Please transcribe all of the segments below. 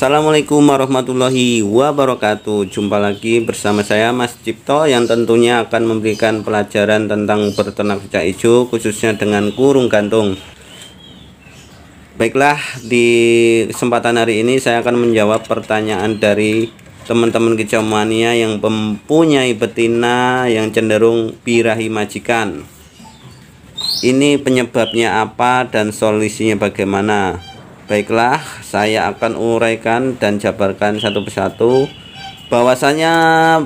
Assalamualaikum warahmatullahi wabarakatuh. Jumpa lagi bersama saya Mas Cipto, yang tentunya akan memberikan pelajaran tentang beternak cicak hijau, khususnya dengan kurung gantung. Baiklah, di kesempatan hari ini saya akan menjawab pertanyaan dari teman-teman kicau mania yang mempunyai betina yang cenderung birahi majikan. Ini penyebabnya apa dan solusinya bagaimana? Baiklah, saya akan uraikan dan jabarkan satu persatu bahwasanya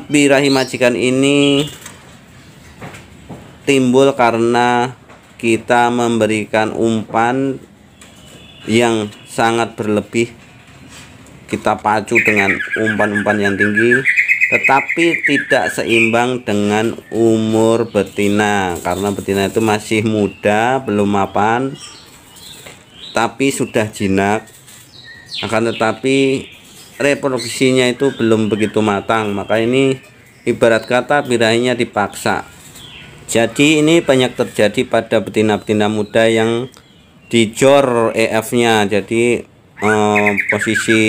birahi majikan ini timbul karena kita memberikan umpan yang sangat berlebih. Kita pacu dengan umpan-umpan yang tinggi, tetapi tidak seimbang dengan umur betina, karena betina itu masih muda, belum mapan, tapi sudah jinak. Akan tetapi reproduksinya itu belum begitu matang, maka ini ibarat kata birahinya dipaksa. Jadi ini banyak terjadi pada betina-betina muda yang dijor EF-nya. Jadi posisi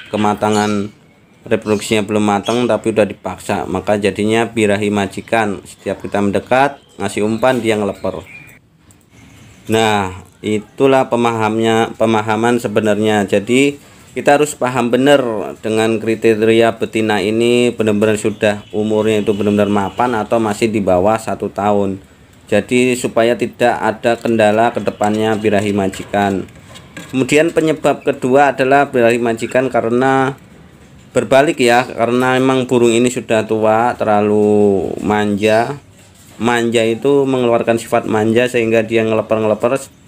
kematangan reproduksinya belum matang tapi udah dipaksa, maka jadinya birahi majikan. Setiap kita mendekat ngasih umpan, dia ngeleper. Nah, itulah pemahaman sebenarnya. Jadi kita harus paham benar dengan kriteria betina ini benar-benar sudah umurnya itu benar-benar mapan atau masih di bawah 1 tahun. Jadi supaya tidak ada kendala ke depannya birahi majikan. Kemudian penyebab kedua adalah birahi majikan karena berbalik ya, karena memang burung ini sudah tua, terlalu manja. Manja itu mengeluarkan sifat manja sehingga dia ngeleper-ngeleper.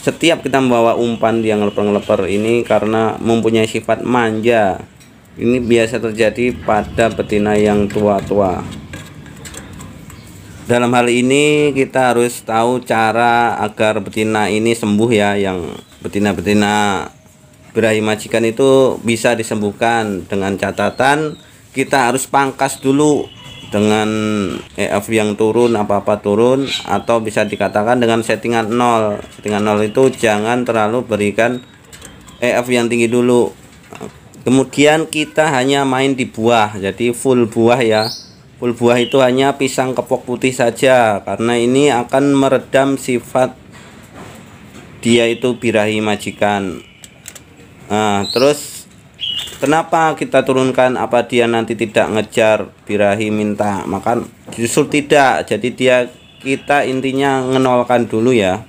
Setiap kita membawa umpan dia ngeleper-ngeleper, ini karena mempunyai sifat manja. Ini biasa terjadi pada betina yang tua-tua. Dalam hal ini kita harus tahu cara agar betina ini sembuh ya. Yang betina-betina birahi majikan itu bisa disembuhkan dengan catatan kita harus pangkas dulu dengan EF yang turun, apa-apa turun, atau bisa dikatakan dengan settingan 0. Settingan 0 itu jangan terlalu berikan EF yang tinggi dulu. Kemudian kita hanya main di buah, jadi full buah ya. Full buah itu hanya pisang kepok putih saja, karena ini akan meredam sifat dia itu birahi majikan. Nah, terus kenapa kita turunkan? Apa dia nanti tidak ngejar birahi minta makan? Justru tidak. Jadi kita intinya ngenolkan dulu ya.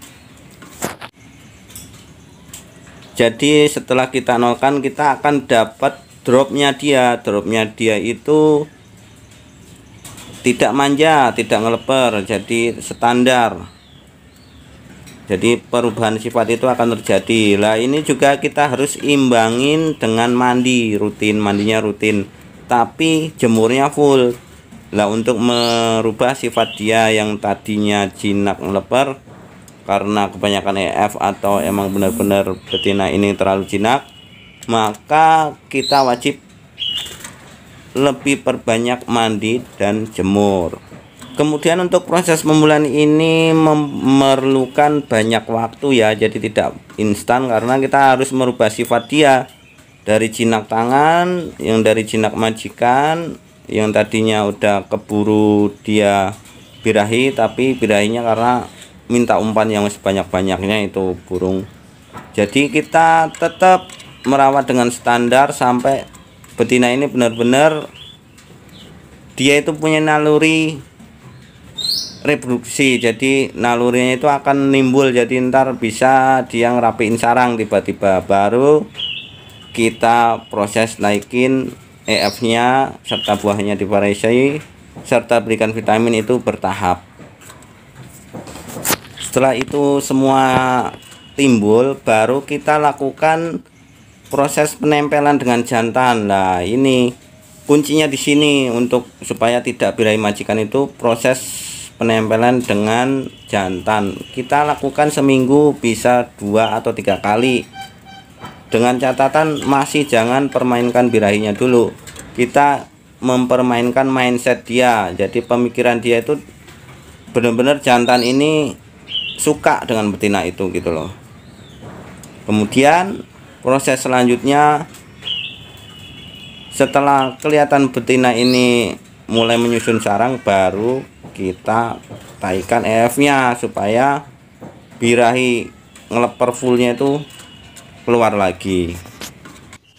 Jadi setelah kita nolkan, kita akan dapat dropnya dia. Dropnya dia itu tidak manja, tidak ngeleper, jadi standar. Jadi perubahan sifat itu akan terjadi. Lah ini juga kita harus imbangin dengan mandi rutin, mandinya rutin, tapi jemurnya full. Lah untuk merubah sifat dia yang tadinya jinak ngeleper karena kebanyakan EF atau emang benar-benar betina ini terlalu jinak, maka kita wajib lebih perbanyak mandi dan jemur. Kemudian untuk proses pemulihan ini memerlukan banyak waktu ya, jadi tidak instan karena kita harus merubah sifat dia dari jinak tangan, yang dari jinak majikan, yang tadinya udah keburu dia birahi, tapi birahinya karena minta umpan yang sebanyak-banyaknya itu burung. Jadi kita tetap merawat dengan standar sampai betina ini benar-benar dia itu punya naluri reproduksi. Jadi nalurinya itu akan nimbul, jadi ntar bisa dia ngerapiin sarang tiba-tiba. Baru kita proses naikin EF nya serta buahnya divariasi serta berikan vitamin itu bertahap. Setelah itu semua timbul, baru kita lakukan proses penempelan dengan jantan. Nah ini kuncinya di sini, untuk supaya tidak birahi majikan itu proses penempelan dengan jantan. Kita lakukan seminggu bisa 2 atau 3 kali. Dengan catatan masih jangan permainkan birahinya dulu. Kita mempermainkan mindset dia. Jadi pemikiran dia itu benar-benar jantan ini suka dengan betina itu gitu loh. Kemudian proses selanjutnya Setelah kelihatan betina ini mulai menyusun sarang, baru kita taikan EF-nya supaya birahi ngeleper fullnya itu keluar lagi.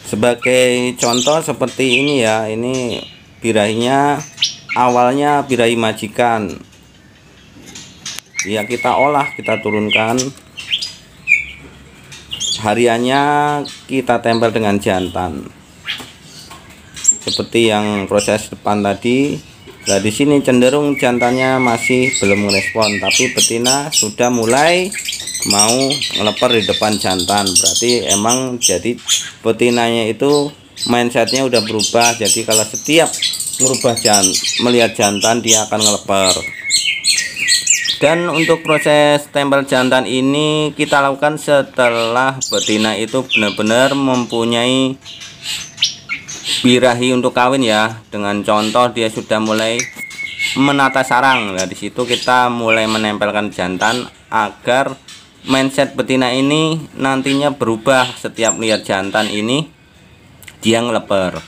Sebagai contoh seperti ini ya, ini birahinya awalnya birahi majikan ya, kita olah, kita turunkan, hariannya kita tempel dengan jantan seperti yang proses depan tadi. Nah, di sini cenderung jantannya masih belum merespon, tapi betina sudah mulai mau ngeleper di depan jantan. Berarti emang jadi betinanya itu mindsetnya udah berubah. Jadi kalau setiap merubah melihat jantan, dia akan ngeleper. Dan untuk proses tempel jantan ini kita lakukan setelah betina itu benar-benar mempunyai birahi untuk kawin ya. Dengan contoh dia sudah mulai menata sarang. Nah, di situ kita mulai menempelkan jantan agar mindset betina ini nantinya berubah. Setiap lihat jantan ini dia ngeleper.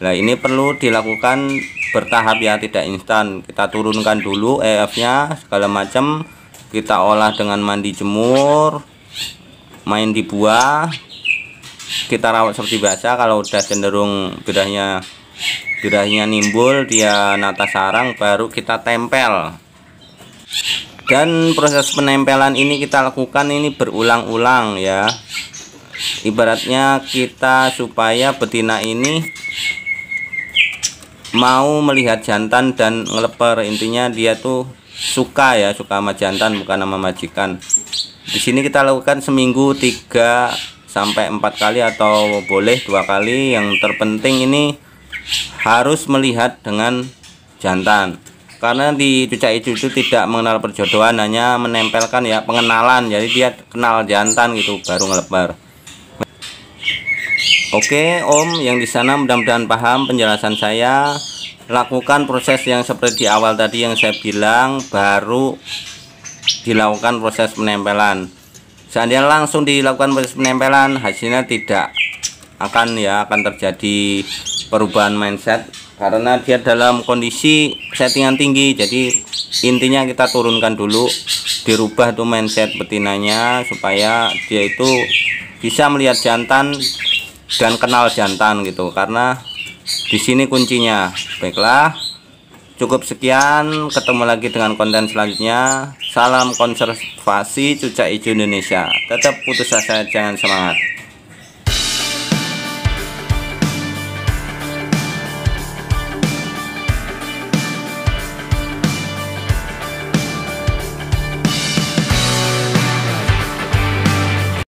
Nah, ini perlu dilakukan bertahap ya, tidak instan. Kita turunkan dulu EF-nya segala macam, kita olah dengan mandi jemur, main di buah, kita rawat seperti biasa. Kalau udah cenderung birahinya nimbul, dia nata sarang, baru kita tempel. Dan proses penempelan ini kita lakukan ini berulang-ulang ya. Ibaratnya kita supaya betina ini mau melihat jantan dan ngeleper. Intinya dia tuh suka ya, suka sama jantan, bukan sama majikan. Di sini kita lakukan seminggu 3 sampai 4 kali atau boleh 2 kali. Yang terpenting ini harus melihat dengan jantan, karena di cucak hijau itu tidak mengenal perjodohan, hanya menempelkan ya, pengenalan. Jadi dia kenal jantan gitu baru ngeleper. Oke Om yang di sana, mudah-mudahan paham penjelasan saya. Lakukan proses yang seperti di awal tadi yang saya bilang, baru dilakukan proses penempelan. Seandainya langsung dilakukan proses penempelan, hasilnya tidak akan terjadi perubahan mindset, karena dia dalam kondisi settingan tinggi. Jadi intinya kita turunkan dulu, dirubah tuh mindset betinanya supaya dia itu bisa melihat jantan dan kenal jantan gitu, karena di sini kuncinya. Baiklah, cukup sekian, ketemu lagi dengan konten selanjutnya. Salam konservasi cucak hijau Indonesia. Tetap putus asa, jangan semangat.